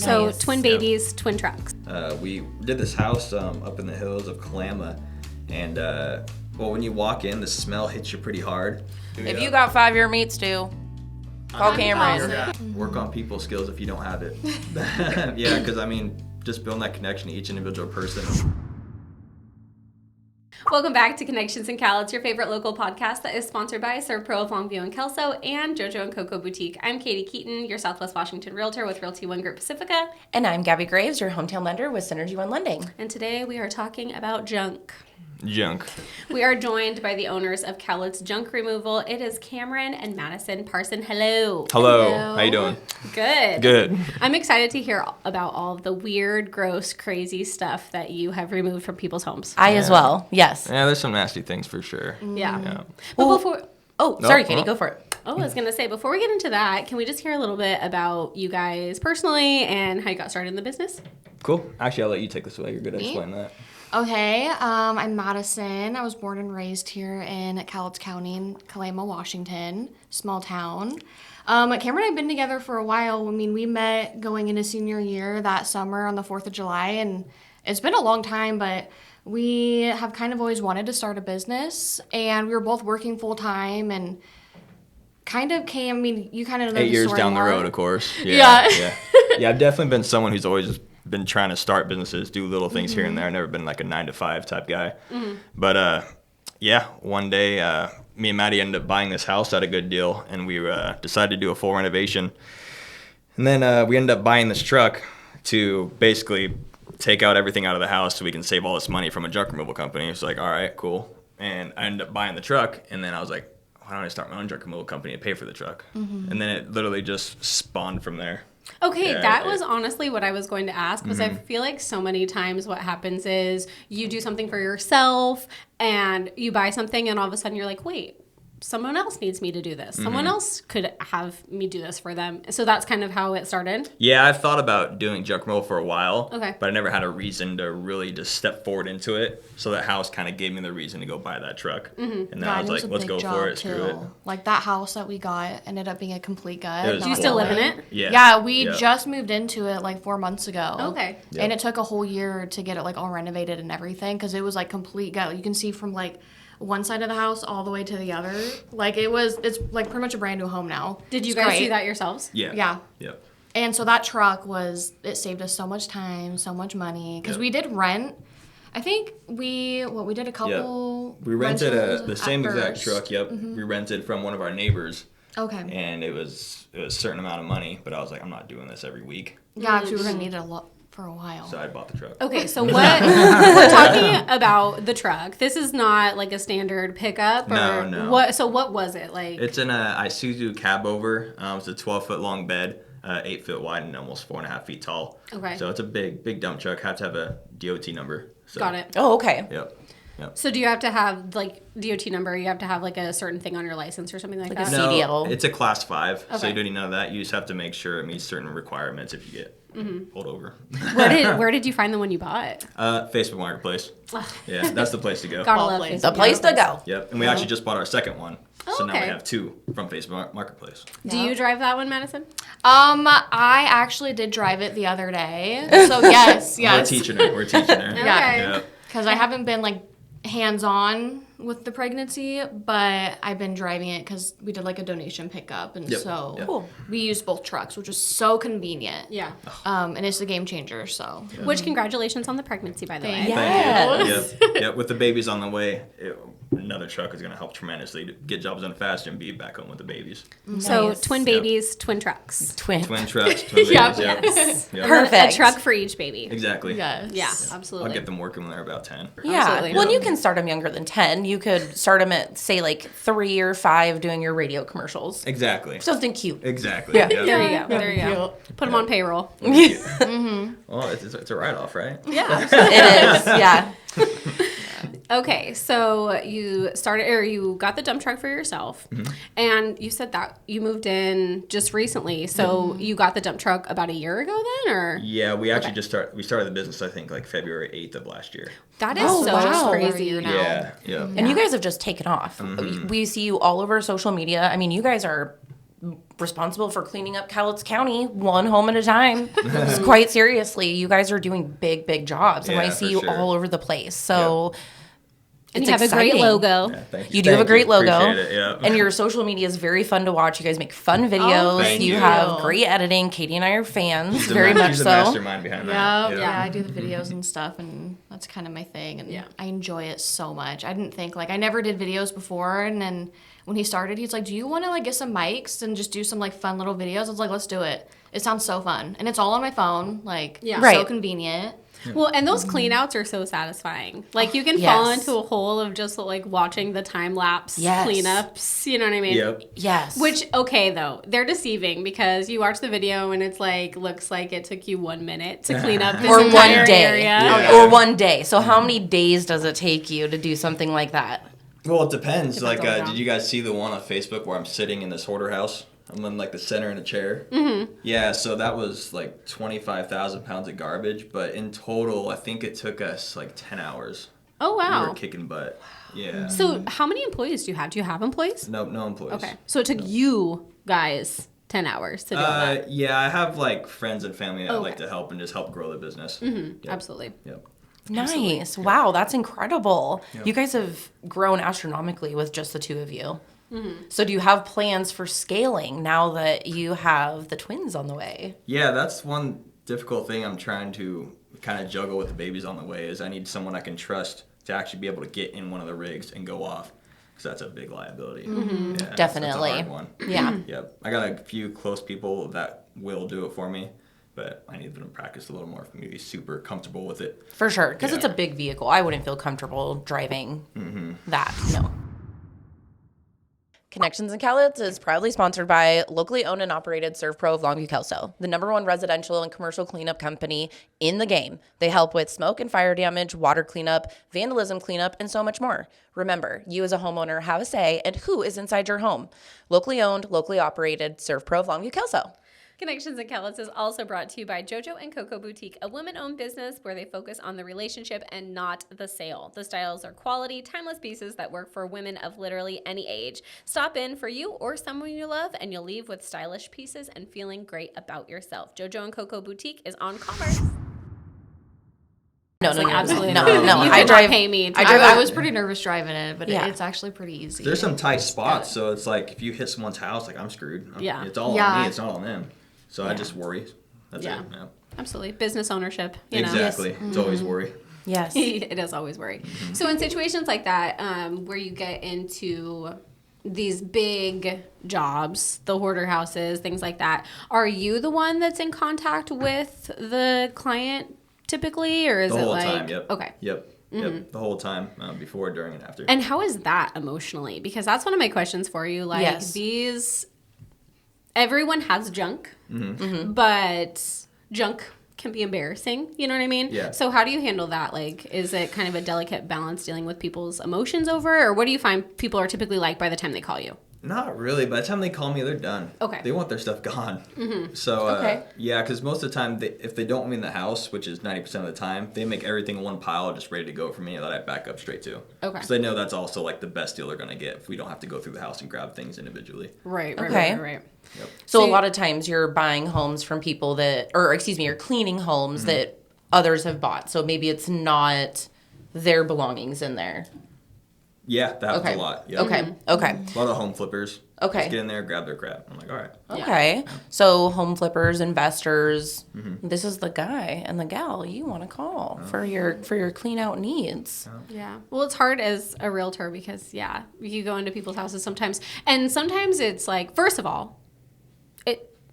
So Nice. twin babies, twin trucks. We did this house up in the hills of Kalama, and well, when you walk in, the smell hits you pretty hard. If you got 5-year meat stew, call Cameron. Work on people skills if you don't have it. Yeah, because I mean, just building that connection to each individual person. Welcome back to Connections in Cal. It's your favorite local podcast that is sponsored by Serve Pro of Longview and Kelso and JoJo and Coco Boutique. I'm Katie Keaton, your Southwest Washington Realtor with Realty One Group Pacifica. And I'm Gabbie Graves, your hometown lender with Synergy One Lending. And today we are talking about junk. Junk. We are joined by the owners of Cowlitz Junk Removal. It is Cameron and Madisen Parsons. Hello. Hello. How you doing? Good. Good. I'm excited to hear about all of the weird, gross, crazy stuff that you have removed from people's homes. I as well, yes. Yeah, there's some nasty things for sure. Yeah. But before... Oh, sorry, Katie, go for it. Oh, I was going to say, before we get into that, can we just hear a little bit about you guys personally and how you got started in the business? Cool. Actually, I'll let you take this away. You're good at explaining that. Okay, I'm Madisen. I was born and raised here in Cowlitz County in Kalama, Washington, small town. Cameron and I have been together for a while. I mean, we met going into senior year that summer on the 4th of July, and it's been a long time, but we have kind of always wanted to start a business, and we were both working full-time, and kind of came, I mean, you kind of know 8 the years story down more. the road, of course. Yeah. Yeah, I've definitely been someone who's always been trying to start businesses, do little things here and there. I've never been like a 9-to-5 type guy. But yeah, one day me and Maddie ended up buying this house at a good deal, and we decided to do a full renovation. And then we ended up buying this truck to basically take out everything out of the house so we can save all this money from a junk removal company. It's like, all right, cool. And I ended up buying the truck, and then I was like, why don't I start my own junk removal company and pay for the truck? And then it literally just spawned from there. Okay, Yeah, that was honestly what I was going to ask, because I feel like so many times what happens is you do something for yourself and you buy something and all of a sudden you're like, wait, someone else needs me to do this. Someone else could have me do this for them. So that's kind of how it started. Yeah, I've thought about doing junk removal for a while, Okay. but I never had a reason to really just step forward into it. So that house kind of gave me the reason to go buy that truck. And then I was it like, a let's big go job, for it, screw it. too. Like that house that we got ended up being a complete gut. It was Do you still live in it? Yeah. Yeah, we just moved into it like 4 months ago. Okay. And it took a whole year to get it like all renovated and everything because it was like complete gut. You can see from like one side of the house all the way to the other. Like it's like pretty much a brand new home now. Did you It's guys great. do that yourselves? Yeah. Yeah. Yep. And so that truck it saved us so much time, so much money because Yep. we did rent. I think we did a couple. We rented rentals the same at exact first. truck. Yep. We rented from one of our neighbors, Okay. and it was a certain amount of money. But I was like, I'm not doing this every week, Yeah, because we were gonna need it a lot for a while. so I bought the truck. Okay, so what we're talking about the truck. This is not like a standard pickup. Or No. What was it like? It's in a Isuzu cab over. It's a 12-foot long bed, 8 foot wide, and almost 4.5 feet tall. Okay. So it's a big dump truck. Have to have a DOT number. So, Got it. Oh, okay. Yep. So do you have to have like DOT number? You have to have like a certain thing on your license or something like Like a that? No. CDL. It's a class 5, so Okay. you don't need none of that. You just have to make sure it meets certain requirements if you get pulled over. Where did you find the one you bought? Facebook Marketplace. Yeah, that's the place to go. Gotta love Lovely. Facebook The place to Marketplace. go. Yep, and we actually just bought our second one, so now we okay. have 2 from Facebook Marketplace. Do you drive that one, Madisen? I actually did drive it the other day. So yes. We're teaching her. Okay. Yep. Because I haven't been like hands-on with the pregnancy, but I've been driving it because we did like a donation pickup, and Yep. so Yep. Cool. we used both trucks, which was so convenient. Yeah. And it's a game changer. So Which congratulations on the pregnancy, by the way. Thank you. Yes. Thank you. Yep, with the babies on the way, another truck is going to help tremendously to get jobs done faster and be back home with the babies. So Nice. twin babies, twin trucks. Twin. Twin trucks, twin babies. Yep. Yep. Yes. Yep. Perfect. A truck for each baby. Exactly. yes. Yeah, I'll absolutely. get them working when they're about 10. Yeah. Absolutely. Well, and you can start them younger than 10. You could start them at, say, like 3 or 5 doing your radio commercials. Exactly. Something cute. Exactly. Yeah. Yep. There you go. There you go. Put them on payroll. Well, it's a write-off, right? Yeah. It is. Yeah. Okay, so you got the dump truck for yourself, and you said that you moved in just recently. So you got the dump truck about a year ago then, or? Yeah, we actually we started the business, I think, like February 8th of last year. That is Oh, so wow. crazy. Now. Yeah, yeah. And you guys have just taken off. We see you all over social media. I mean, you guys are responsible for cleaning up Cowlitz County one home at a time. Quite seriously, you guys are doing big jobs, and Yeah, I see for you sure. all over the place. So. And It's you have a great exciting. logo. Yeah, thank You do have a great logo. Appreciate it, yeah. And your social media is very fun to watch. You guys make fun videos. thank you you. have great editing. Katie and I are fans, She's the very much she's the so. mastermind behind that. Yeah, I do the videos and stuff, and that's kind of my thing, and I enjoy it so much. I didn't think, like, I never did videos before, and then when he started, he's like, do you want to, like, get some mics and just do some, like, fun little videos? I was like, let's do it. It sounds so fun, and it's all on my phone, like, so Right. convenient. Well, and those clean outs are so satisfying. Like, you can fall Yes. into a hole of just, like, watching the time-lapse Yes. cleanups. You know what I mean? Yep. Yes. Which, okay, though, they're deceiving because you watch the video and it's, like, looks like it took you 1 minute to clean up this or entire one day. area. Yeah. Or one day. So how many days does it take you to do something like that? Well, it depends. Like, on the job. did you guys see the one on Facebook where I'm sitting in this hoarder house? I'm in like the center in a chair. Mm-hmm. Yeah, so that was like 25,000 pounds of garbage, but in total, I think it took us like 10 hours. Oh, We wow. were kicking butt. Yeah. So, how many employees do you have? Do you have employees? No employees. Okay. So, it took you guys 10 hours to do all that. Yeah, I have like friends and family that Okay. like to help and just help grow the business. Mm-hmm. Yep. Absolutely. Yep. Nice. Wow, that's incredible. You guys have grown astronomically with just the two of you. So do you have plans for scaling now that you have the twins on the way? Yeah, that's one difficult thing I'm trying to kind of juggle with the babies on the way is I need someone I can trust to actually be able to get in one of the rigs and go off because that's a big liability. Yeah, Definitely. That's a hard one. Yeah. Yep. I got a few close people that will do it for me, but I need them to practice a little more for me to be super comfortable with it. For sure, because Yeah. it's a big vehicle. I wouldn't feel comfortable driving that. No. Connections in Cowlitz is proudly sponsored by locally owned and operated ServPro of Longview Kelso, the #1 residential and commercial cleanup company in the game. They help with smoke and fire damage, water cleanup, vandalism cleanup, and so much more. Remember, you as a homeowner have a say in who is inside your home. Locally owned, locally operated ServPro of Longview Kelso. Connections in Cowlitz is also brought to you by JoJo and Coco Boutique, a women-owned business where they focus on the relationship and not the sale. The styles are quality, timeless pieces that work for women of literally any age. Stop in for you or someone you love, and you'll leave with stylish pieces and feeling great about yourself. JoJo and Coco Boutique is on Commerce. No, Absolutely no. not. You I could drive. not pay me. To I do drive. that. I was pretty nervous driving it, but Yeah. it's actually pretty easy. There's some tight spots, so it's like if you hit someone's house, like I'm screwed. Yeah. It's all on Yeah. me. It's not on them. So I just worry. That's Yeah. it. Yeah. Absolutely. Business ownership. You know? Exactly. It's always worry. Yes. It is always worry. So in situations like that, where you get into these big jobs, the hoarder houses, things like that, are you the one that's in contact with the client typically, or is The it whole like time. Yep. okay? Yep. Yep. The whole time, before, during, and after. And how is that emotionally? Because that's one of my questions for you. Like Yes. these, everyone has junk, Mm-hmm. but junk can be embarrassing. You know what I mean? Yeah. So how do you handle that? Like, is it kind of a delicate balance dealing with people's emotions over, or what do you find people are typically like by the time they call you? Not really. By the time they call me, they're done. Okay. They want their stuff gone. So, Okay. yeah, because most of the time, if they don't want me in the house, which is 90% of the time, they make everything in one pile just ready to go for me that I back up straight to. Okay. Because they know that's also like the best deal they're going to get if we don't have to go through the house and grab things individually. Right. Okay. Right. So So a lot of times you're buying homes from people that, or excuse me, you're cleaning homes that others have bought. So maybe it's not their belongings in there. Yeah, that happens Okay. a lot. Yep. Okay. Okay. A lot of home flippers. Okay. Just get in there, grab their crap. I'm like, all right. Okay. So home flippers, investors, this is the guy and the gal you want to call for your clean out needs. Yeah. Well, it's hard as a realtor because, yeah, you go into people's houses sometimes. And sometimes it's like, first of all,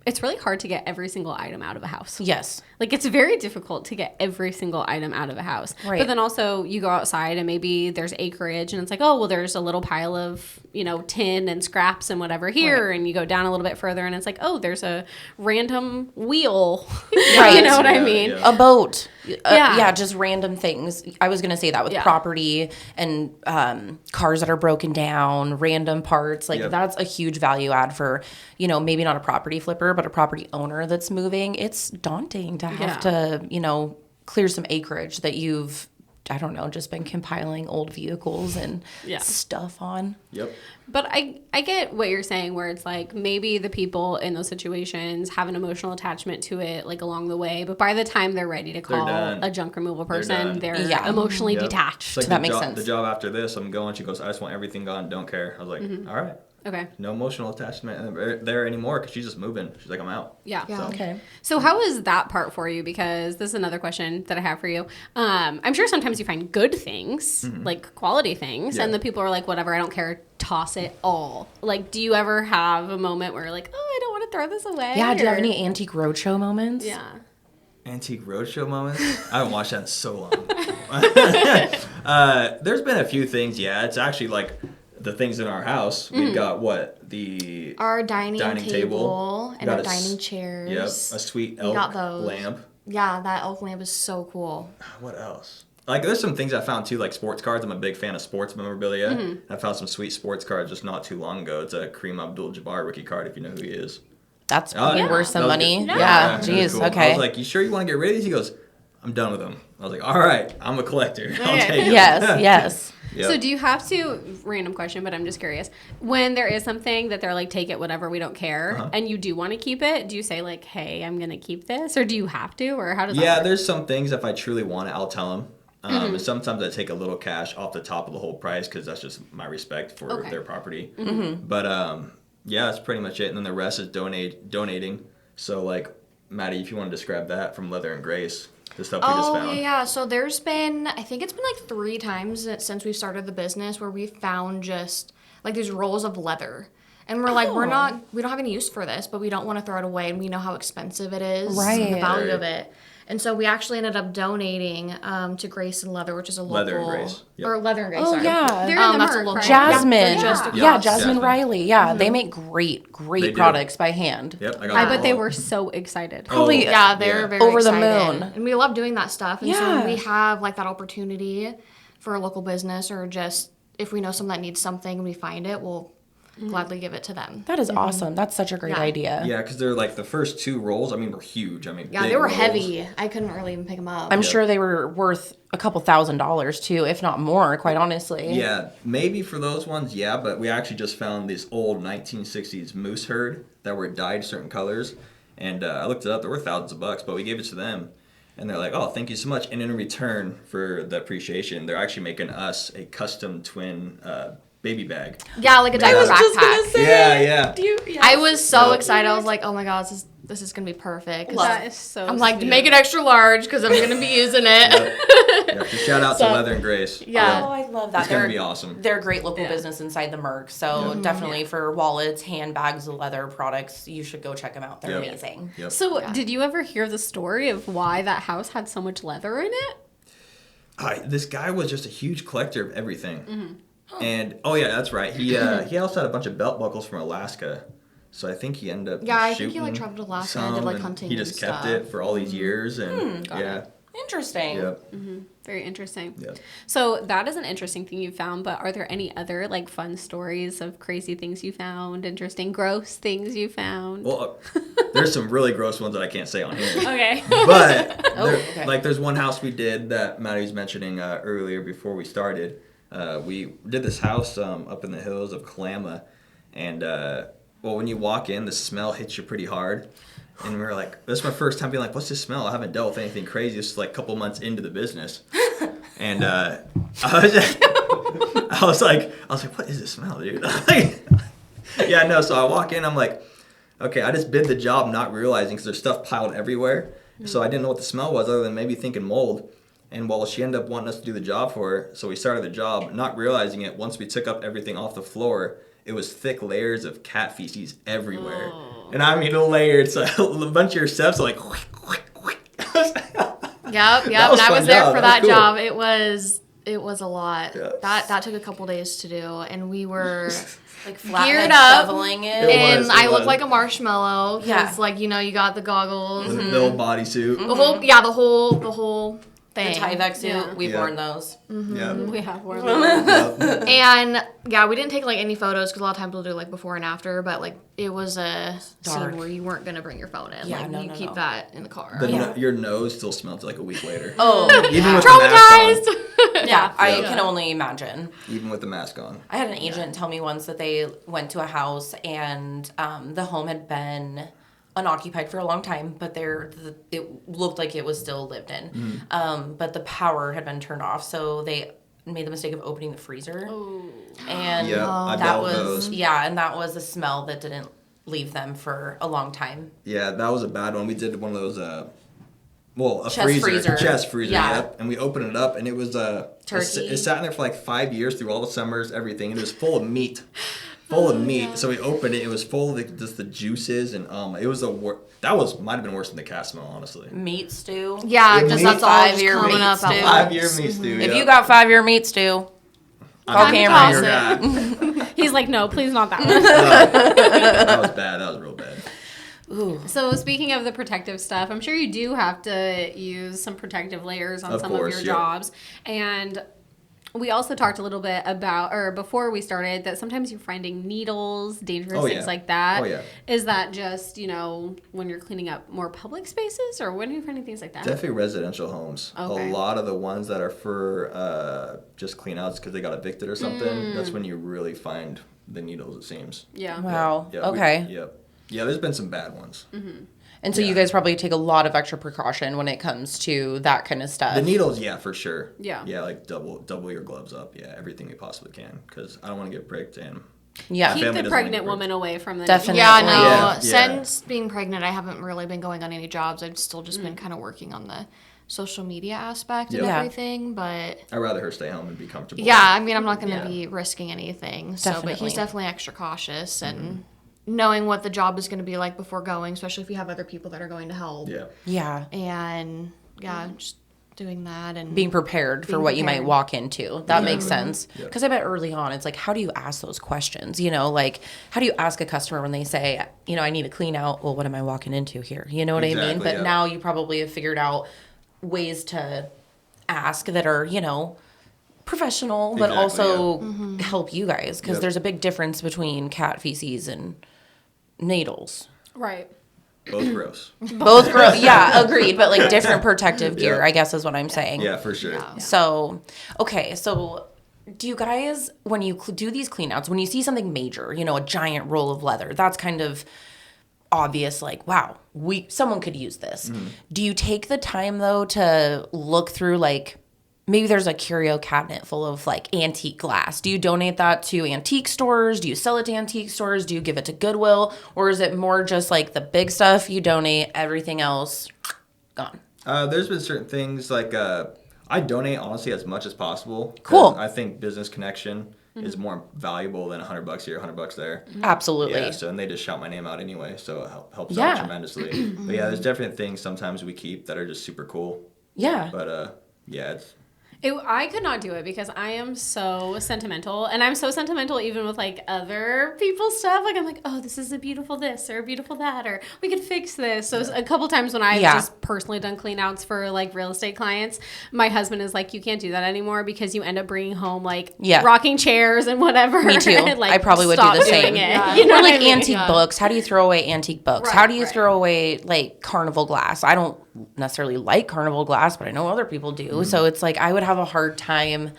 it's really hard to get every single item out of a house. Yes. Like, it's very difficult to get every single item out of a house. Right. But then also, you go outside and maybe there's acreage and it's like, oh, well, there's a little pile of, tin and scraps and whatever here. Right. And you go down a little bit further and it's like, oh, there's a random wheel. Right. You know what I Yeah, mean? yeah. A boat. Yeah. Yeah, just random things. I was going to say that with Yeah. property and cars that are broken down, random parts. Like, Yep. that's a huge value add for, maybe not a property flipper, but a property owner that's moving. It's daunting to have to, clear some acreage that you've I don't know, just been compiling old vehicles and stuff on. Yep. But I get what you're saying, where it's like maybe the people in those situations have an emotional attachment to it, like along the way. But by the time they're ready to call a junk removal person, they're emotionally detached. Like that makes sense. The job after this, I'm going. She goes, I just want everything gone. Don't care. I was like, all right. Okay. No emotional attachment there anymore because she's just moving. She's like, I'm out. Yeah. So. Okay. So how is that part for you? Because this is another question that I have for you. I'm sure sometimes you find good things, like quality things, and the people are like, whatever, I don't care, toss it all. Like, do you ever have a moment where you're like, oh, I don't want to throw this away? Yeah, do you have any Antique Roadshow moments? Yeah. Antique Roadshow moments? I haven't watched that in so long. There's been a few things, It's actually like the things in our house. We've got our dining table and our dining chairs. Yep, a sweet elk lamp. Yeah, that elk lamp is so cool. What else? Like, there's some things I found too, like sports cards. I'm a big fan of sports memorabilia. I found some sweet sports cards just not too long ago. It's a Kareem Abdul-Jabbar rookie card, if you know who he is. That's probably worth some money. Yeah, geez, cool. Okay. I was like, you sure you want to get rid of these? He goes, I'm done with them. I was like, all right, I'm a collector. I'll take them. Yes. Yep. So do you have to, random question, but I'm just curious, when there is something that they're like, take it, whatever, we don't care, and you do want to keep it, do you say like, hey, I'm going to keep this? Or do you have to? Or how does that work? There's some things, if I truly want it, I'll tell them. And sometimes I take a little cash off the top of the whole price because that's just my respect for their property. But that's pretty much it. And then the rest is donating. So like, Maddie, if you want to describe that from Leather and Grace. The stuff we just found. Yeah. So there's been, I think it's been like 3 times since we started the business where we found just like these rolls of leather. And we're like, we don't have any use for this, but we don't want to throw it away. And we know how expensive it is. And the value of it. And so we actually ended up donating to Grace and Leather, which is a local. Leather and Grace. Yep. Or Leather and Grace, Oh, sorry. yeah. They're in the that's a Merc, local. right? Jasmine. Jasmine Jasmine Riley. Yeah, they make great do. products by hand. Yep, I bet they were so excited. Probably They're very over excited. the moon. And we love doing that stuff. And so Yeah. when we have like that opportunity for a local business or just if we know someone that needs something and we find it, we'll gladly give it to them. That is awesome. That's such a great idea. Yeah, because they're like the first 2 rolls, were huge. Yeah, big they were rolls. heavy. I couldn't really even pick them up. I'm sure they were worth a couple $1,000s too, if not more, quite honestly. Yeah, maybe for those ones, but we actually just found this old 1960s moose herd that were dyed certain colors. And I looked it up. There were thousands of bucks, but we gave it to them. And they're like, oh, thank you so much. And in return for the appreciation, they're actually making us a custom twin baby bag. Yeah, like a diaper backpack. Yeah. I was so excited. I was like, oh my God, this is going to be perfect. 'Cause That is so I'm like, sweet. make it extra large because I'm going to be using it. Yep. Just shout out to Leather and Grace. Yeah. Oh, I love that. It's going to be awesome. They're a great local business inside the Merc. So definitely for wallets, handbags, leather products, you should go check them out. They're amazing. Yep. So did you ever hear the story of why that house had so much leather in it? This guy was just a huge collector of everything. And that's right. He also had a bunch of belt buckles from Alaska. So I think he ended up I think he like traveled to Alaska and did like hunting. He just kept it for all these years and Interesting. Yep. Very interesting. Yep. So that is an interesting thing you found, but are there any other like fun stories of crazy things you found, interesting, gross things you found? Well, there's some really gross ones that I can't say on here. Okay. But like there's one house we did that Maddie was mentioning earlier before we started. We did this house up in the hills of Kalama, and when you walk in, the smell hits you pretty hard. And we were like, this is my first time being like, what's this smell? I haven't dealt with anything crazy. This is like a couple months into the business. And I was like, what is this smell, dude? So I walk in, I'm like, okay, I just bid the job not realizing because there's stuff piled everywhere. So I didn't know what the smell was other than maybe thinking mold. And she ended up wanting us to do the job for her. So we started the job, not realizing it. Once we took up everything off the floor, it was thick layers of cat feces everywhere. Oh. And I mean, layered. So a bunch of your steps are like... Yep. And I was there for that job. It was a lot. Yeah. That took a couple days to do. And we were... like geared up, shoveling it. And I looked like a marshmallow because, you got the goggles, the little bodysuit, the whole thing. The Tyvek suit, we've worn those. Yeah, we have worn those. And we didn't take any photos because a lot of times we'll do before and after, but it was a scene where you weren't gonna bring your phone in. You keep that in the car. Your nose still smelled like a week later. Oh, even with traumatized. Yeah, I can only imagine. Even with the mask on. I had an agent tell me once that they went to a house and the home had been unoccupied for a long time, but it looked like it was still lived in. But the power had been turned off, so they made the mistake of opening the freezer. Ooh. And that was a smell that didn't leave them for a long time. Yeah, that was a bad one. We did one of those chest freezer. Chest freezer, yep. And we opened it up, and it was turkey. It sat in there for like 5 years through all the summers, everything, and it was full of meat. Yeah. So we opened it. It was full of just the juices, and it was might have been worse than the cat smell, honestly. Meat stew. Yeah, just that's all just coming up. 5-year meat stew. If you got 5-year meat stew, call Cameron. He's like, no, please not that one. That was bad. That was real bad. Ooh. So speaking of the protective stuff, I'm sure you do have to use some protective layers on some of your jobs. And we also talked a little bit about, or before we started, that sometimes you're finding needles, dangerous things like that. Oh, yeah. Is that just, when you're cleaning up more public spaces, or when are you finding things like that? Definitely residential homes. Okay. A lot of the ones that are for just clean outs because they got evicted or something, that's when you really find the needles, it seems. Yeah. Wow. Yeah, okay. Yeah, there's been some bad ones. Mm-hmm. And so you guys probably take a lot of extra precaution when it comes to that kind of stuff. The needles, yeah, for sure. Yeah. Yeah, like double your gloves up. Yeah, everything we possibly can, because I don't want to get pricked and keep the pregnant woman away from the definitely. Yeah, no. Yeah. Since being pregnant, I haven't really been going on any jobs. I've still just been kind of working on the social media aspect and everything, but I'd rather her stay home and be comfortable. Yeah, I mean, I'm not going to be risking anything. So, Definitely. but he's definitely extra cautious and knowing what the job is going to be like before going, especially if you have other people that are going to help. Yeah. Yeah. And just doing that and being prepared for what you might walk into. That makes sense. Because I bet early on, it's like, how do you ask those questions? Like, how do you ask a customer when they say, I need to clean out? Well, what am I walking into here? You know what I mean? But now you probably have figured out ways to ask that are, professional, but also help you guys. Because there's a big difference between cat feces and needles. Right. Both gross. Both gross. Yeah, agreed. But like different protective gear, I guess is what I'm saying. Yeah, for sure. Yeah. So, okay. So do you guys, when you do these cleanouts, when you see something major, a giant roll of leather, that's kind of obvious, like, wow, someone could use this. Do you take the time though to look through, like, maybe there's a curio cabinet full of like antique glass. Do you donate that to antique stores? Do you sell it to antique stores? Do you give it to Goodwill? Or is it more just like the big stuff you donate, everything else gone? There's been certain things like I donate honestly as much as possible. Cool. I think business connection is more valuable than $100 here, $100 there. Absolutely. Yeah, so and they just shout my name out anyway, so it helps out tremendously. But yeah, there's definitely things sometimes we keep that are just super cool. Yeah. But it's I could not do it because I am so sentimental, and I'm so sentimental even with like other people's stuff. Like I'm like, oh, this is a beautiful this or a beautiful that, or we could fix this. So a couple times when I've just personally done clean outs for like real estate clients, my husband is like, you can't do that anymore because you end up bringing home like rocking chairs and whatever. Me too. And, like, I probably would do the same. Yeah. Or like antique books. How do you throw away antique books? How do you throw away like carnival glass? I don't necessarily like carnival glass, but I know other people do. So it's like I would have a hard time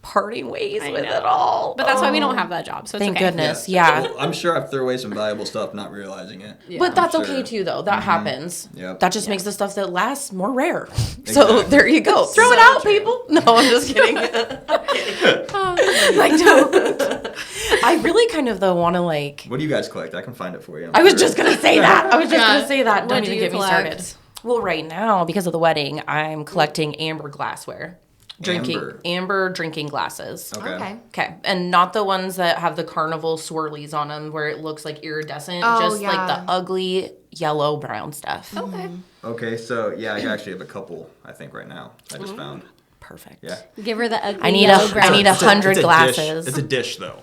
parting ways with it all. But that's why we don't have that job. So it's thank okay. goodness. Yeah. Well, I'm sure I've thrown away some valuable stuff not realizing it. Yeah. But that's okay too, though. That happens. Yep. That just makes the stuff that lasts more rare. So there you go. Throw it out, people. No, I'm just kidding. I'm kidding. Like, don't. I really kind of, though, want to like. What do you guys collect? I can find it for you. I was just going to say that. Don't What even do you get me collect? started. Well, right now, because of the wedding, I'm collecting amber glassware. Amber drinking glasses. Okay. And not the ones that have the carnival swirlies on them where it looks like iridescent. Just like the ugly yellow brown stuff. Okay, so yeah, I actually have a couple, I think, right now. I just found. Perfect. Yeah. Give her the ugly I need yellow brown. 100 glasses. It's a dish, though.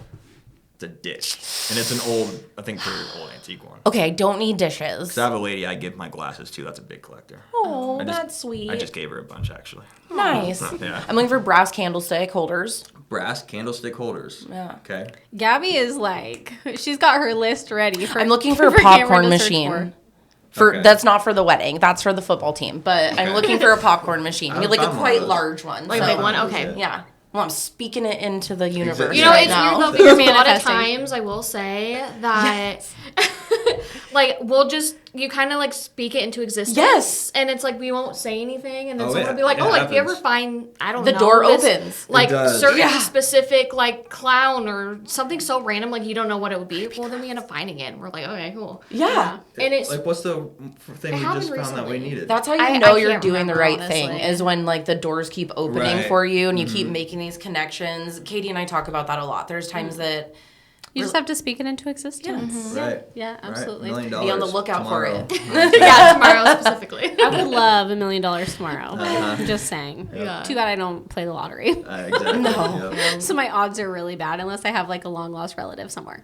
It's a dish. And it's an old, I think, pretty old antique one. Okay, I don't need dishes. So I have a lady I give my glasses to. That's a big collector. Oh, that's sweet. I just gave her a bunch, actually. Nice. Yeah. I'm looking for brass candlestick holders. Brass candlestick holders. Yeah. Okay. Gabbie is like, she's got her list ready. I'm looking for a popcorn machine. For Okay. That's not for the wedding. That's for the football team. But I'm looking for a popcorn machine. I We like a found one quite of those. large one. Like a so- big one? Okay. Yeah. Well, I'm speaking it into the universe. Exactly. You know, right it's now. weird though because a lot of Manifesting. times I will say that, like, you kind of like speak it into existence. Yes. And it's like we won't say anything, and then Oh, someone yeah. will be like, It "Oh, like if you ever happens. find, I don't The know, door this, opens. like does. certain Yeah. specific like clown or something so random, like you don't know what it would be." Well, then we end up finding it, and we're like, "Okay, cool." Yeah. And it's Like, what's the thing It we happened just found that we recently. needed? That's how you I know you're can't doing the remember, right honestly. thing is when like the doors keep opening Right. Mm-hmm. for you and you keep making these connections. Katie and I talk about that a lot. There's times that You just have to speak it into existence. right. Yeah, absolutely. Right. $1 Be on the million lookout for tomorrow. yeah, tomorrow specifically. I would love $1 million tomorrow. Just saying. Yeah. Too bad I don't play the lottery. Exactly. No. Yep. So my odds are really bad unless I have like a long lost relative somewhere.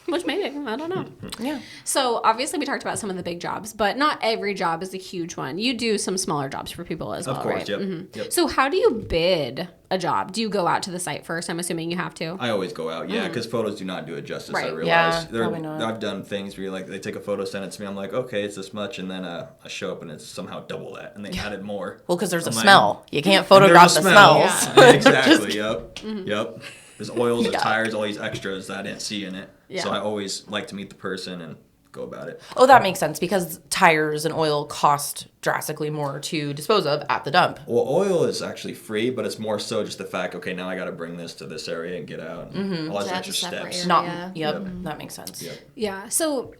Which maybe, I don't know. Yeah. So obviously we talked about some of the big jobs, but not every job is a huge one. You do some smaller jobs for people as well, Of course, right? yep. Yep. So how do you bid a job? Do you go out to the site first? I'm assuming you have to. I always go out, because photos do not do it justice. I Right. realize. Yeah, probably not. I've done things where they take a photo, send it to me. I'm like, okay, it's this much, and then I show up and it's somehow double that, and they added more. Well, because there's a I'm like, smell. You can't and photograph there's the a smell. smells. Yeah, exactly. Yep. Yep. There's oils, there's Yeah. tires, all these extras that I didn't see in it. So Yeah. I always like to meet the person and go about it. Oh, that makes sense because tires and oil cost drastically more to dispose of at the dump. Well, oil is actually free, but it's more so just the fact, okay, now I got to bring this to this area and get out. And all those That's extra a separate steps. area. Not. Yeah. Yep. That makes sense. Yep. Yeah. So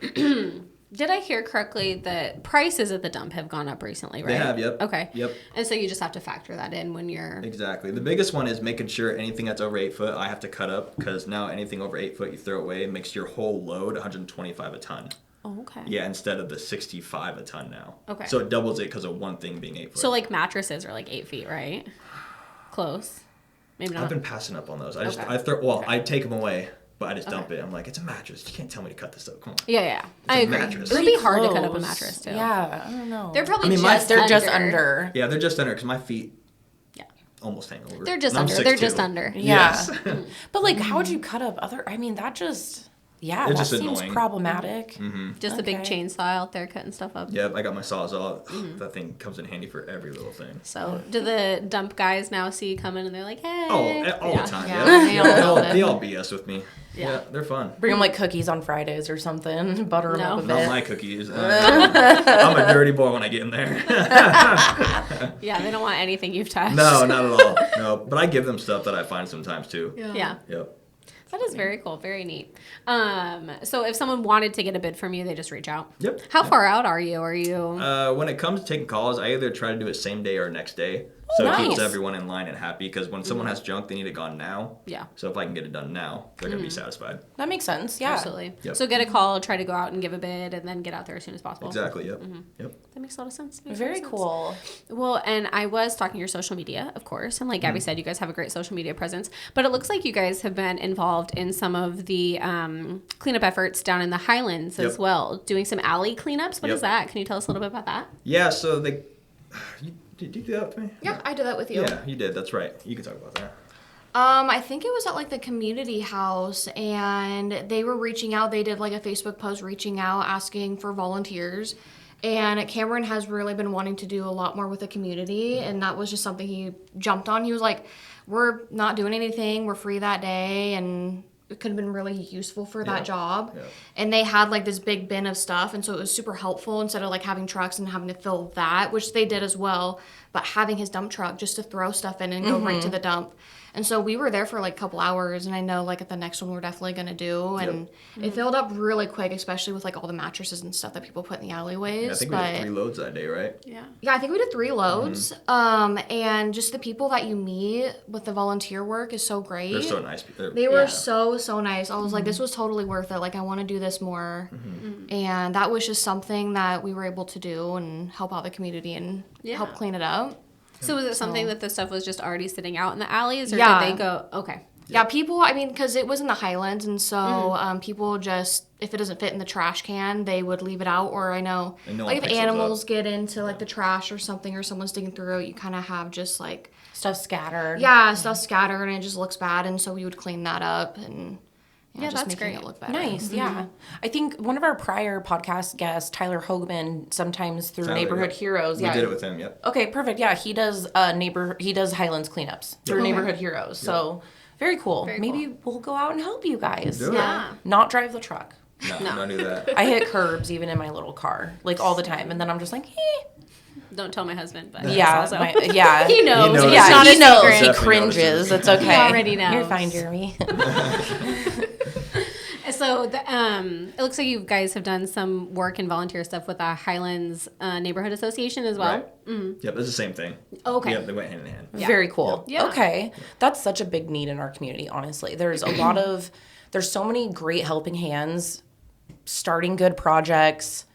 did I hear correctly that prices at the dump have gone up recently, right? They have, yep. Okay. Yep. And so you just have to factor that in when you're... Exactly. The biggest one is making sure anything that's over 8 foot, I have to cut up because now anything over 8 foot you throw away makes your whole load 125 a ton. Oh, okay. Yeah, instead of the 65 a ton now. Okay. So it doubles it because of one thing being 8 foot. So like mattresses are like 8 feet, right? Close. Maybe not. I've been passing up on those. Okay. I take them away, but I just dump it. I'm like, it's a mattress. You can't tell me to cut this up. Come on. Yeah. I a agree. mattress. It would be hard to cut up a Close. mattress too. Yeah. I don't know. They're probably I mean, my- just They're under. just under. Yeah, they're just under because my feet Yeah. almost hang over. They're just And I'm under. They're 6'2". just under. Yeah. Yes. But like, how would you cut up other? I mean, that just. Yeah, It's that just seems annoying. problematic. Just a big Okay. chainsaw out there cutting stuff up. Yep, I got my Sawzall. That thing comes in handy for every little thing. So do the dump guys now see you coming and they're like, hey? Oh, all Yeah. the time. Yeah, Yeah, they all know they all BS with me. Yeah. Yeah, they're fun. Bring them like cookies on Fridays or something. Butter them No. up a Not bit. my cookies. I'm a dirty boy when I get in there. Yeah, they don't want anything you've touched. No, not at all. No, but I give them stuff that I find sometimes too. Yeah. Yep. That is very cool. Very neat. So if someone wanted to get a bid from you, they just reach out. Yep. How Yep. far out are you? Are you? When it comes to taking calls, I either try to do it same day or next day. So it keeps nice. everyone in line and happy because when someone has junk, they need it gone now. Yeah. So if I can get it done now, they're going to be satisfied. That makes sense. Yeah. Absolutely. Yep. So get a call, try to go out and give a bid, and then get out there as soon as possible. Exactly. Yep. Yep. That makes a lot of sense. Makes a lot Very of sense. cool. Well, and I was talking your social media, of course, and like Gabbie said, you guys have a great social media presence. But it looks like you guys have been involved in some of the cleanup efforts down in the Highlands as Yep. well, doing some alley cleanups. What is Yep. that? Can you tell us a little bit about that? Yeah. So did you do that to me? Yeah, I did that with you. Yeah, you did. That's right. You can talk about that. I think it was at like the community house, and they were reaching out. They did like a Facebook post reaching out, asking for volunteers. And Cameron has really been wanting to do a lot more with the community, and that was just something he jumped on. He was like, "We're not doing anything. We're free that day," and it could have been really useful for that job. Yeah. And they had like this big bin of stuff, and so it was super helpful instead of like having trucks and having to fill that, which they did as well, but having his dump truck just to throw stuff in and go right to the dump. And so we were there for like a couple hours, and I know like at the next one we're definitely going to do. And it filled up really quick, especially with like all the mattresses and stuff that people put in the alleyways. Yeah, I think we did 3 loads that day, right? Yeah. Yeah, I think we did 3 loads. And just the people that you meet with the volunteer work is so great. They're so nice. They were Yeah. so nice. I was like, this was totally worth it. Like, I want to do this more. And that was just something that we were able to do and help out the community and Yeah. help clean it up. So was it something that the stuff was just already sitting out in the alleys, or Yeah. did they go? Okay. Yeah, people, I mean, because it was in the Highlands, and so people just, if it doesn't fit in the trash can, they would leave it out. Or I know, And no like, one if picks those animals get into, like, the trash or something, or someone's digging through it, you kind of have just, like, Stuff scattered. yeah, stuff scattered, and it just looks bad, and so we would clean that up, and Yeah, just that's making great. it look better. Nice, yeah. I think one of our prior podcast guests, Tyler Hogeman, sometimes through Tyler, Neighborhood yep. Heroes. We did it with him, yep. Okay, perfect. Yeah, he does Highlands cleanups through Neighborhood Heroes. So very cool. Very Maybe cool. we'll go out and help you guys. Do it. Yeah. Not drive the truck. No, don't do that. I hit curbs even in my little car, like all the time, and then I'm just like, Don't tell my husband, but yeah, also. yeah. He knows. knows. It's Yeah, not he a knows. secret. He Definitely cringes. notices. It's okay. He already knows. You're fine, Jeremy. So it looks like you guys have done some work and volunteer stuff with the Highlands Neighborhood Association as well. Right. Yep, it's the same thing. Okay. Yep, they went hand in hand. Very cool. Yeah. Okay. That's such a big need in our community, honestly. There's so many great helping hands, starting good projects,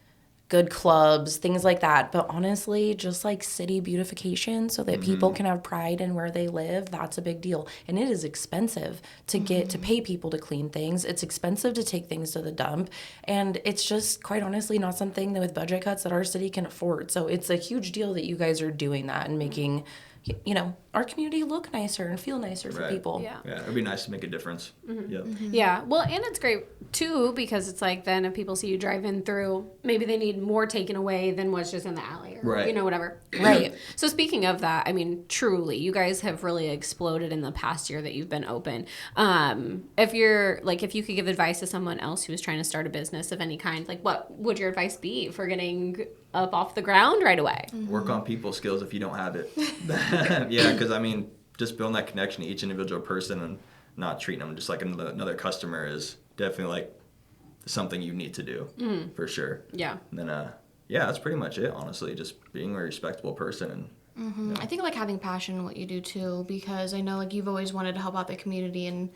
good clubs, things like that. But honestly, just like city beautification so that people can have pride in where they live, that's a big deal. And it is expensive to get to pay people to clean things. It's expensive to take things to the dump. And it's just quite honestly not something that with budget cuts that our city can afford. So it's a huge deal that you guys are doing that and making, our community look nicer and feel nicer for Right. people. Yeah. Yeah, it'd be nice to make a difference. Yep. Yeah. Well, and it's great too because it's like then if people see you driving through, maybe they need more taken away than what's just in the alley or Right. whatever. Right. So speaking of that, I mean, truly, you guys have really exploded in the past year that you've been open. If you could give advice to someone else who was trying to start a business of any kind, like what would your advice be for getting up off the ground right away? Work on people skills if you don't have it. Yeah, because I mean, just building that connection to each individual person and not treating them just like another customer is definitely like something you need to do for sure. Yeah. And then, that's pretty much it, honestly. Just being a respectable person and I think like having passion in what you do too, because I know like you've always wanted to help out the community, and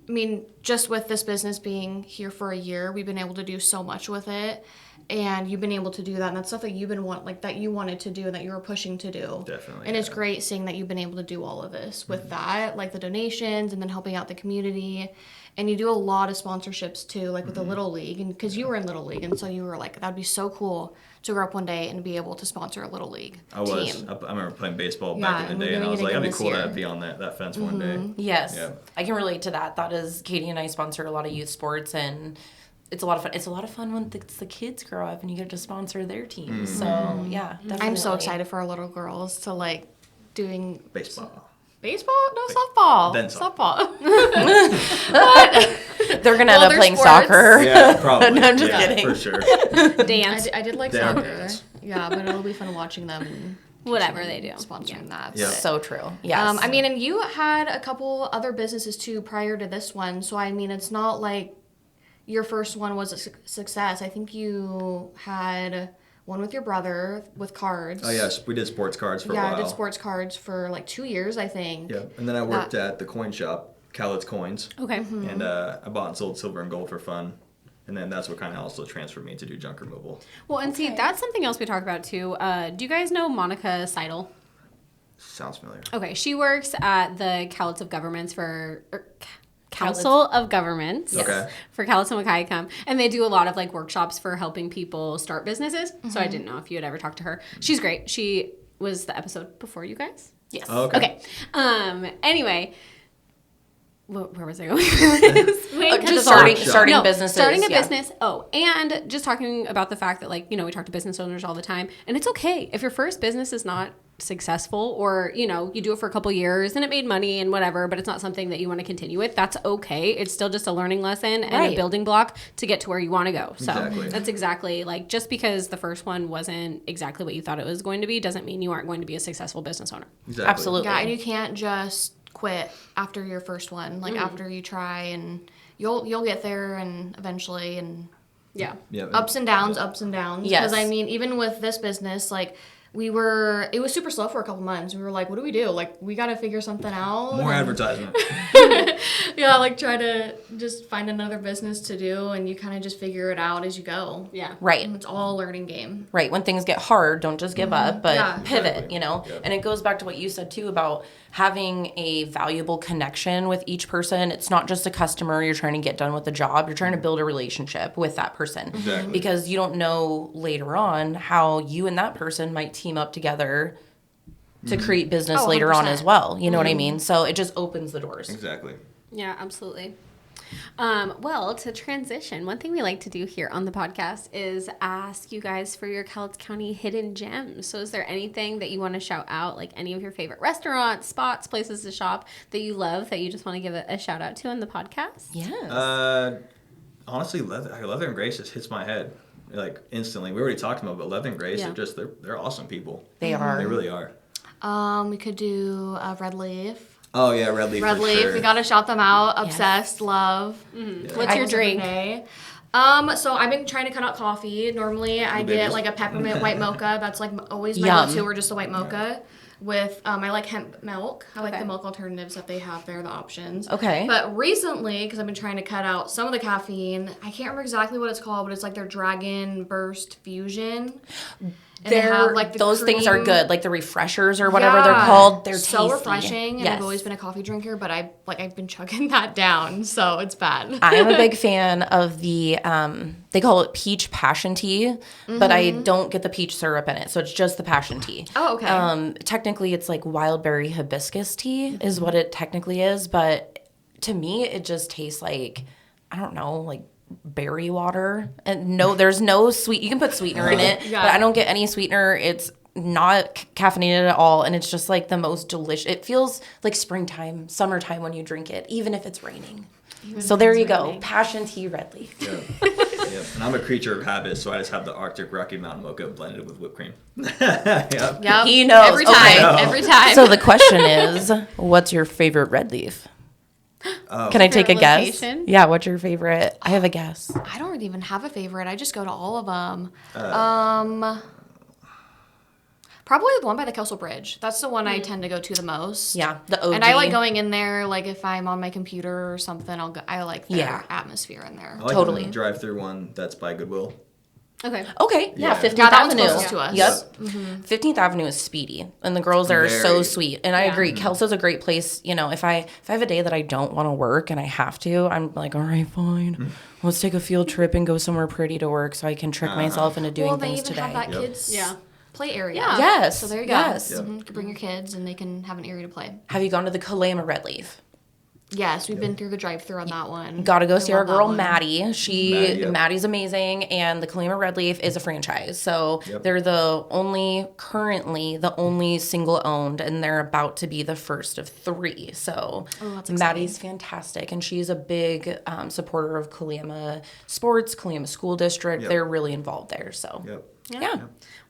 I mean, just with this business being here for a year, we've been able to do so much with it, and you've been able to do that, and that's stuff that you've been that you wanted to do and that you were pushing to do. Definitely, And it's yeah. great seeing that you've been able to do all of this with that, like the donations and then helping out the community. And you do a lot of sponsorships too, like with the Little League, and because you were in Little League, and so you were like, that'd be so cool to grow up one day and be able to sponsor a Little League I was. team. I remember playing baseball Yeah, back in and the we're day, and I doing was it like, again that'd be this cool year. to be on that fence one day. Yes. Yeah. I can relate to that. That is, Katie and I sponsor a lot of youth sports, and it's a lot of fun. It's a lot of fun when the kids grow up and you get to sponsor their teams. So, yeah, definitely. I'm so excited for our little girls to like doing Baseball. baseball? No, softball. Then softball. They're going to end up they're playing sports. soccer. Yeah, probably. No, I'm just Yeah, kidding. For sure. Dance. I did like They are soccer. dance. Yeah, but it'll be fun watching them and Whatever they do. sponsoring that. Yeah. But, So true. Yes. I mean, and you had a couple other businesses too prior to this one. So, I mean, it's not like your first one was a success. I think you had one with your brother with cards. Oh, yes. We did sports cards for a Yeah, while. I did sports cards for like 2 years, I think. Yeah. And then I worked at the coin shop, Cowlitz Coins. Okay. And I bought and sold silver and gold for fun. And then that's what kind of also transferred me to do junk removal. Well, and see, that's something else we talk about too. Do you guys know Monica Seidel? Sounds familiar. Okay, she works at the Cowlitz of Governments Council of Governments. Okay. For Cowlitz and Wakaiyakam. And they do a lot of like workshops for helping people start businesses. So I didn't know if you had ever talked to her. She's great. She was the episode before you guys. yes. Oh, okay. Okay. Anyway. Where was I going with this? Wait, cut Just this all out. starting businesses. Starting a yeah. business. Oh, and just talking about the fact that, like, we talk to business owners all the time, and it's okay if your first business is not successful, or you do it for a couple years and it made money and whatever, but it's not something that you want to continue with. That's okay. It's still just a learning lesson and Right. a building block to get to where you want to go. So Exactly. that's exactly like, just because the first one wasn't exactly what you thought it was going to be doesn't mean you aren't going to be a successful business owner. Exactly. Absolutely. Yeah, and you can't just quit after your first one. Like after you try, and you'll get there, and eventually, and Yeah. Yeah. ups and downs. Yes. Because I mean, even with this business, like it was super slow for a couple months. We were like, what do we do? Like, we got to figure something out. More And- advertisement. Yeah, like try to just find another business to do, and you kind of just figure it out as you go. Yeah. Right. And it's all a learning game. Right. When things get hard, don't just give up, but Yeah. pivot, Exactly. Yeah. And it goes back to what you said too about having a valuable connection with each person. It's not just a customer you're trying to get done with the job. You're trying to build a relationship with that person. Exactly. Because you don't know later on how you and that person might team up together to create business Oh, later on 100%. as well. You know what I mean? So it just opens the doors. Exactly. Yeah, absolutely. Well, to transition, one thing we like to do here on the podcast is ask you guys for your Cowlitz County hidden gems. So is there anything that you want to shout out, like any of your favorite restaurants, spots, places to shop that you love that you just want to give a shout out to on the podcast? Yes. Honestly, Leather and Grace just hits my head like instantly. We already talked about, but Leather and Grace Yeah. are just they're awesome people. They are. They really are. We could do Red Leaf. Oh yeah, Red Leaf. Red for Leaf. sure. We gotta shout them out. Yes. Obsessed. Love. Yeah. What's your drink? Okay. So I've been trying to cut out coffee. Normally I get like a peppermint white mocha. That's like always my Yum. go-to, or just a white mocha. With I like hemp milk. I like Okay. the milk alternatives that they have there, the options. Okay. But recently, because I've been trying to cut out some of the caffeine, I can't remember exactly what it's called, but it's like their Dragon Burst Fusion. And they have, like, the those things are cream. good, like the refreshers or whatever they're called. They're so tasty. refreshing, and Yes. I've always been a coffee drinker, but I've been chugging that down, so it's bad. I am a big fan of the, they call it peach passion tea, but I don't get the peach syrup in it. So it's just the passion tea. Oh, okay. Technically, it's like wild berry hibiscus tea is what it technically is. But to me, it just tastes like, I don't know, like berry water. And no, there's no sweet. You can put sweetener in it, Yeah. but I don't get any sweetener. It's not caffeinated at all, and it's just like the most delicious. It feels like springtime, summertime when you drink it, even if it's raining. So there you go, passion tea, Red Leaf. Yep. And I'm a creature of habit, so I just have the Arctic Rocky Mountain Mocha blended with whipped cream. Yep. Yep. He knows. Every time. Okay. Every time. So the question is, what's your favorite Red Leaf? Can I take a Favorite guess? location? Yeah, what's your favorite? I have a guess. I don't really even have a favorite. I just go to all of them. Probably the one by the Kelsel Bridge. That's the one I tend to go to the most. Yeah, the OG. And I like going in there, like if I'm on my computer or something, I like their Yeah. atmosphere in there. I like Totally. the drive-through one that's by Goodwill. Okay. Okay, yeah, Yeah. 15th Yeah, that one's Avenue. closest to us. Yep. 15th Avenue is speedy, and the girls there are so Very. sweet. And I agree, Kelso's a great place. You know, if I have a day that I don't want to work and I have to, I'm like, all right, fine. Let's take a field trip and go somewhere pretty to work so I can trick myself into doing Well, they things even today. have that Yep. kids Yeah. play area. Yeah. Yes. So there you go. Yes. Yep. You can bring your kids and they can have an area to play. Have you gone to the Kalama Red Leaf? Yes, we've been through the drive-through on that one. Gotta go see I our love that girl one. Maddie. Maddie, yep. Maddie's amazing, and the Kalama Red Leaf is a franchise. So Yep. they're currently the only single owned, and they're about to be the first of 3. So that's Maddie's fantastic, and she's a big supporter of Kalama sports, Kalama School District. Yep. They're really involved there. So Yep. yeah.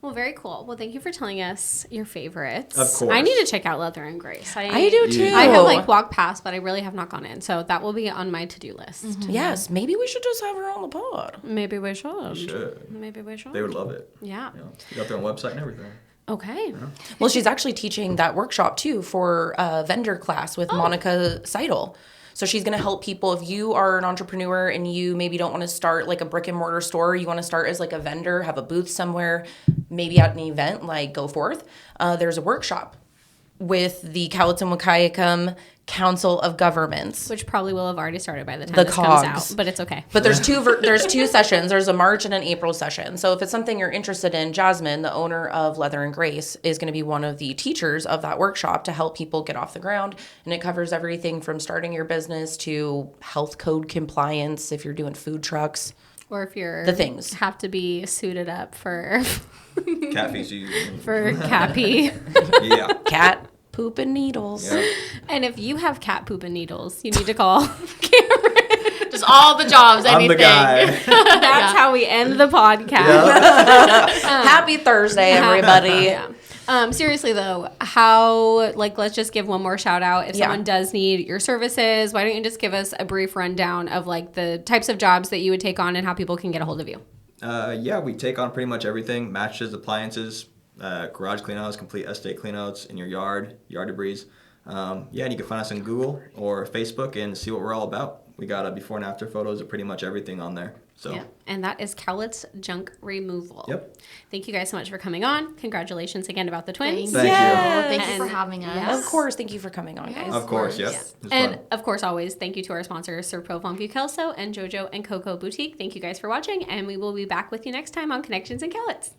Well, very cool. Well, thank you for telling us your favorites. Of course. I need to check out Leather and Grace. I do too. I have like walked past, but I really have not gone in. So that will be on my to-do list. Yes, maybe we should just have her on the pod. Maybe we should. Should. Maybe we should. They would love it. Yeah. You know, you got their own website and everything. Okay. Well, she's actually teaching that workshop too for a vendor class with Monica Seidel. So she's going to help people. If you are an entrepreneur and you maybe don't want to start like a brick and mortar store, you want to start as like a vendor, have a booth somewhere, maybe at an event, like go forth. There's a workshop with the Cowlitz and Wahkiakum Council of Governments. Which probably will have already started by the time The this cogs. comes out, but it's okay. But there's two sessions. There's a March and an April session. So if it's something you're interested in, Jasmine, the owner of Leather and Grace, is going to be one of the teachers of that workshop to help people get off the ground. And it covers everything from starting your business to health code compliance if you're doing food trucks. Or if you're The things. have to be suited up for Cat feces. for Cappy. Yeah. Cat poop and needles. Yeah. And if you have cat poop and needles, you need to call. Just all the jobs, I'm anything. the guy. That's how we end the podcast. Happy Thursday, everybody. Yeah. Seriously though, how let's just give one more shout out. If Yeah. someone does need your services, why don't you just give us a brief rundown of like the types of jobs that you would take on and how people can get a hold of you? Yeah, we take on pretty much everything: matches, appliances, garage cleanouts, complete estate cleanouts in your yard debris. And you can find us on Google or Facebook and see what we're all about. We got before and after photos of pretty much everything on there. So. Yeah, and that is Cowlitz Junk Removal. Yep. Thank you guys so much for coming on. Congratulations again about the twins. Thank you. Thank you for And- having us. yes. Of course. Thank you for coming on, guys. Of course, yep. Yeah. It was And fun. of course, always thank you to our sponsors, Sir Pro Funky Kelso and JoJo and Coco Boutique. Thank you guys for watching, and we will be back with you next time on Connections and Cowlitz.